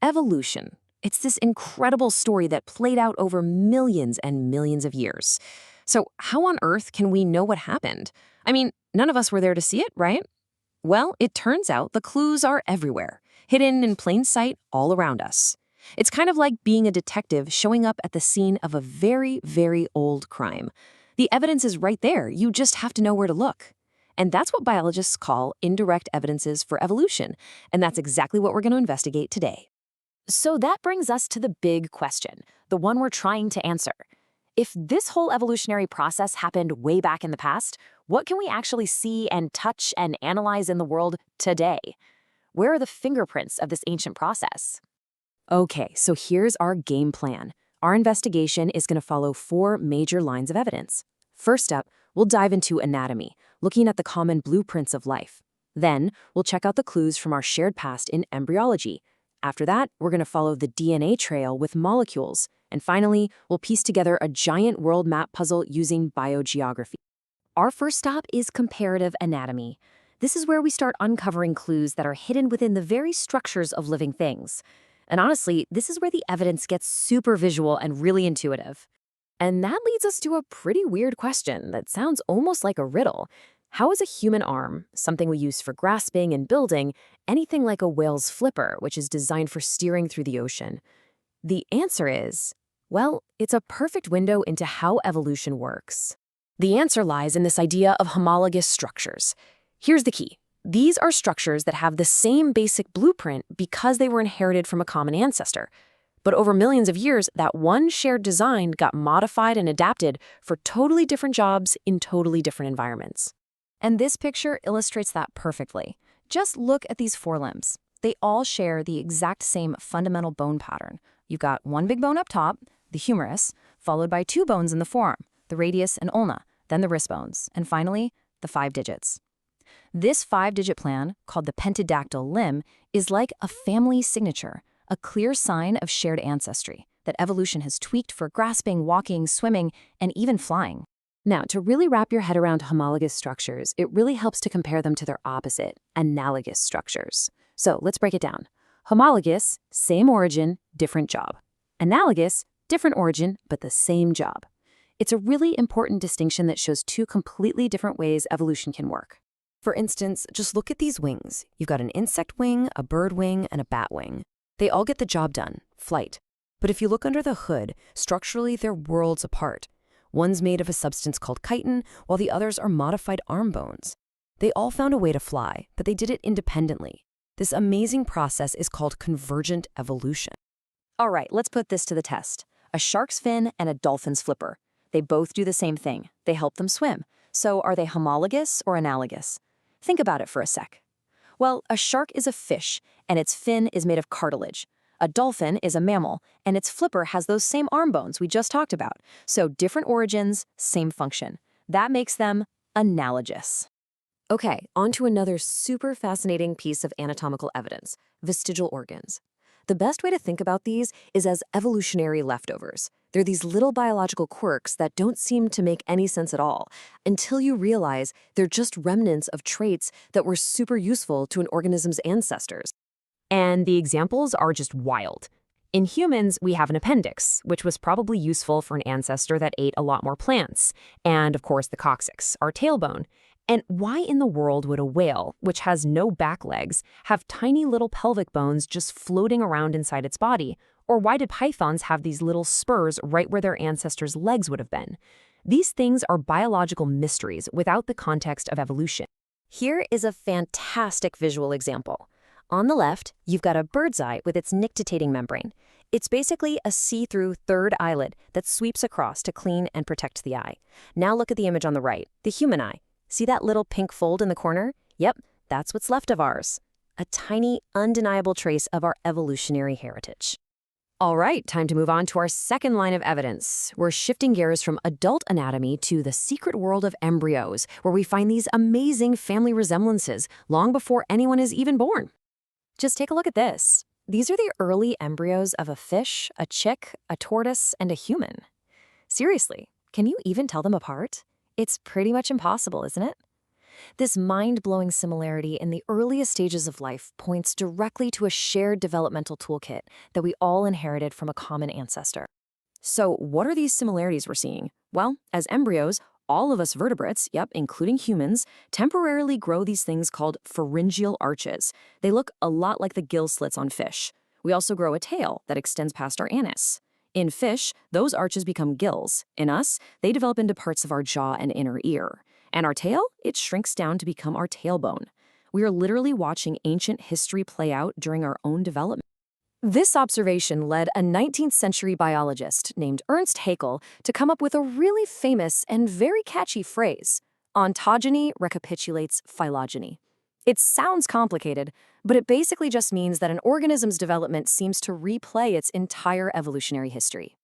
Evolution. It's this incredible story that played out over millions and millions of years. So how on earth can we know what happened? I mean, none of us were there to see it, right? Well, it turns out the clues are everywhere, hidden in plain sight all around us. It's kind of like being a detective showing up at the scene of a very, very old crime. The evidence is right there, you just have to know where to look. And that's what biologists call indirect evidences for evolution, and that's exactly what we're going to investigate today. So that brings us to the big question, the one we're trying to answer. If this whole evolutionary process happened way back in the past, what can we actually see and touch and analyze in the world today? Where are the fingerprints of this ancient process? Okay, so here's our game plan. Our investigation is going to follow 4 major lines of evidence. First up, we'll dive into anatomy, looking at the common blueprints of life. Then, we'll check out the clues from our shared past in embryology. After that, we're going to follow the DNA trail with molecules. And finally, we'll piece together a giant world map puzzle using biogeography. Our first stop is comparative anatomy. This is where we start uncovering clues that are hidden within the very structures of living things. And honestly, this is where the evidence gets super visual and really intuitive. And that leads us to a pretty weird question that sounds almost like a riddle. How is a human arm, something we use for grasping and building, anything like a whale's flipper, which is designed for steering through the ocean? The answer is, well, it's a perfect window into how evolution works. The answer lies in this idea of homologous structures. Here's the key. These are structures that have the same basic blueprint because they were inherited from a common ancestor. But over millions of years, that one shared design got modified and adapted for totally different jobs in totally different environments. And this picture illustrates that perfectly. Just look at these forelimbs. They all share the exact same fundamental bone pattern. You've got one big bone up top, the humerus, followed by 2 bones in the forearm, the radius and ulna, then the wrist bones, and finally, the 5 digits. This 5-digit plan, called the pentadactyl limb, is like a family signature, a clear sign of shared ancestry that evolution has tweaked for grasping, walking, swimming, and even flying. Now, to really wrap your head around homologous structures, it really helps to compare them to their opposite, analogous structures. So let's break it down. Homologous, same origin, different job. Analogous, different origin, but the same job. It's a really important distinction that shows 2 completely different ways evolution can work. For instance, just look at these wings. You've got an insect wing, a bird wing, and a bat wing. They all get the job done, flight. But if you look under the hood, structurally they're worlds apart. One's made of a substance called chitin, while the others are modified arm bones. They all found a way to fly, but they did it independently. This amazing process is called convergent evolution. All right, let's put this to the test. A shark's fin and a dolphin's flipper. They both do the same thing. They help them swim. So are they homologous or analogous? Think about it for a sec. Well, a shark is a fish, and its fin is made of cartilage. A dolphin is a mammal, and its flipper has those same arm bones we just talked about. So different origins, same function. That makes them analogous. Okay, on to another super fascinating piece of anatomical evidence, vestigial organs. The best way to think about these is as evolutionary leftovers. They're these little biological quirks that don't seem to make any sense at all until you realize they're just remnants of traits that were super useful to an organism's ancestors. And the examples are just wild. In humans, we have an appendix, which was probably useful for an ancestor that ate a lot more plants. And of course, the coccyx, our tailbone. And why in the world would a whale, which has no back legs, have tiny little pelvic bones just floating around inside its body? Or why did pythons have these little spurs right where their ancestors' legs would have been? These things are biological mysteries without the context of evolution. Here is a fantastic visual example. On the left, you've got a bird's eye with its nictitating membrane. It's basically a see-through third eyelid that sweeps across to clean and protect the eye. Now look at the image on the right, the human eye. See that little pink fold in the corner? Yep, that's what's left of ours. A tiny, undeniable trace of our evolutionary heritage. All right, time to move on to our second line of evidence. We're shifting gears from adult anatomy to the secret world of embryos, where we find these amazing family resemblances long before anyone is even born. Just take a look at this. These are the early embryos of a fish, a chick, a tortoise, and a human. Seriously, can you even tell them apart? It's pretty much impossible, isn't it? This mind-blowing similarity in the earliest stages of life points directly to a shared developmental toolkit that we all inherited from a common ancestor. So, what are these similarities we're seeing? Well, as embryos, all of us vertebrates, yep, including humans, temporarily grow these things called pharyngeal arches. They look a lot like the gill slits on fish. We also grow a tail that extends past our anus. In fish, those arches become gills. In us, they develop into parts of our jaw and inner ear. And our tail, it shrinks down to become our tailbone. We are literally watching ancient history play out during our own development. This observation led a 19th century biologist named Ernst Haeckel to come up with a really famous and very catchy phrase: ontogeny recapitulates phylogeny. It sounds complicated, but it basically just means that an organism's development seems to replay its entire evolutionary history.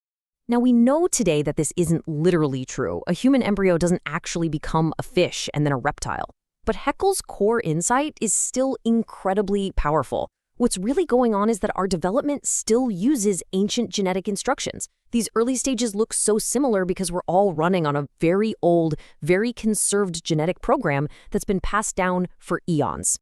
Now, we know today that this isn't literally true. A human embryo doesn't actually become a fish and then a reptile. But Haeckel's core insight is still incredibly powerful. What's really going on is that our development still uses ancient genetic instructions. These early stages look so similar because we're all running on a very old, very conserved genetic program that's been passed down for eons.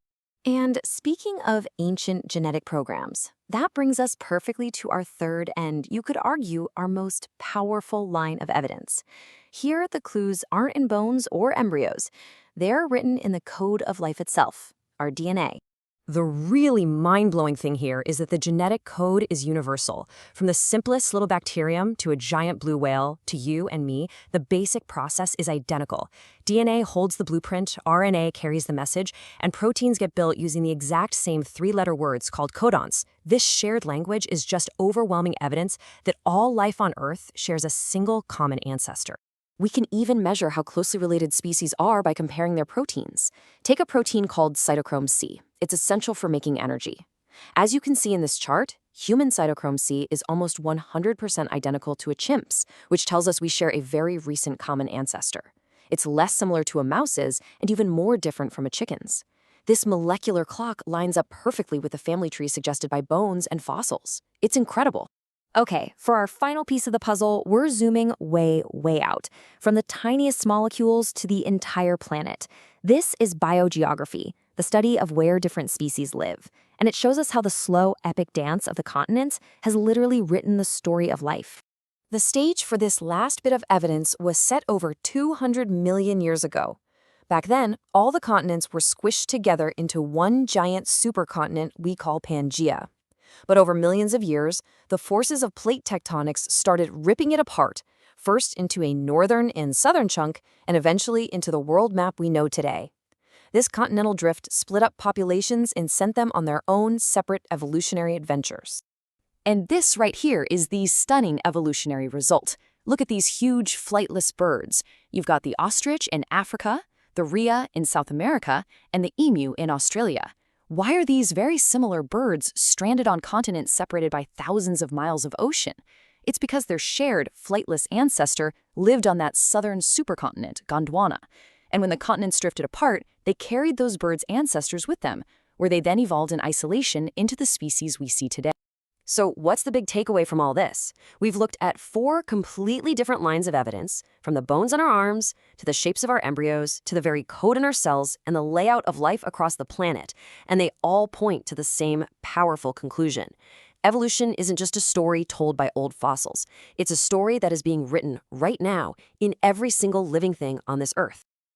And speaking of ancient genetic programs, that brings us perfectly to our third and, you could argue, our most powerful line of evidence. Here, the clues aren't in bones or embryos. They're written in the code of life itself, our DNA. The really mind-blowing thing here is that the genetic code is universal. From the simplest little bacterium to a giant blue whale to you and me, the basic process is identical. DNA holds the blueprint, RNA carries the message, and proteins get built using the exact same three-letter words called codons. This shared language is just overwhelming evidence that all life on Earth shares a single common ancestor. We can even measure how closely related species are by comparing their proteins. Take a protein called cytochrome C. It's essential for making energy. As you can see in this chart, human cytochrome C is almost 100% identical to a chimp's, which tells us we share a very recent common ancestor. It's less similar to a mouse's and even more different from a chicken's. This molecular clock lines up perfectly with the family tree suggested by bones and fossils. It's incredible. Okay, for our final piece of the puzzle, we're zooming way, way out, from the tiniest molecules to the entire planet. This is biogeography, the study of where different species live, and it shows us how the slow, epic dance of the continents has literally written the story of life. The stage for this last bit of evidence was set over 200 million years ago. Back then, all the continents were squished together into one giant supercontinent we call Pangaea. But over millions of years, the forces of plate tectonics started ripping it apart, first into a northern and southern chunk, and eventually into the world map we know today. This continental drift split up populations and sent them on their own separate evolutionary adventures. And this right here is the stunning evolutionary result. Look at these huge flightless birds. You've got the ostrich in Africa, the rhea in South America, and the emu in Australia. Why are these very similar birds stranded on continents separated by thousands of miles of ocean? It's because their shared, flightless ancestor lived on that southern supercontinent, Gondwana. And when the continents drifted apart, they carried those birds' ancestors with them, where they then evolved in isolation into the species we see today. So what's the big takeaway from all this? We've looked at 4 completely different lines of evidence, from the bones on our arms, to the shapes of our embryos, to the very code in our cells, and the layout of life across the planet, and they all point to the same powerful conclusion. Evolution isn't just a story told by old fossils. It's a story that is being written right now in every single living thing on this earth.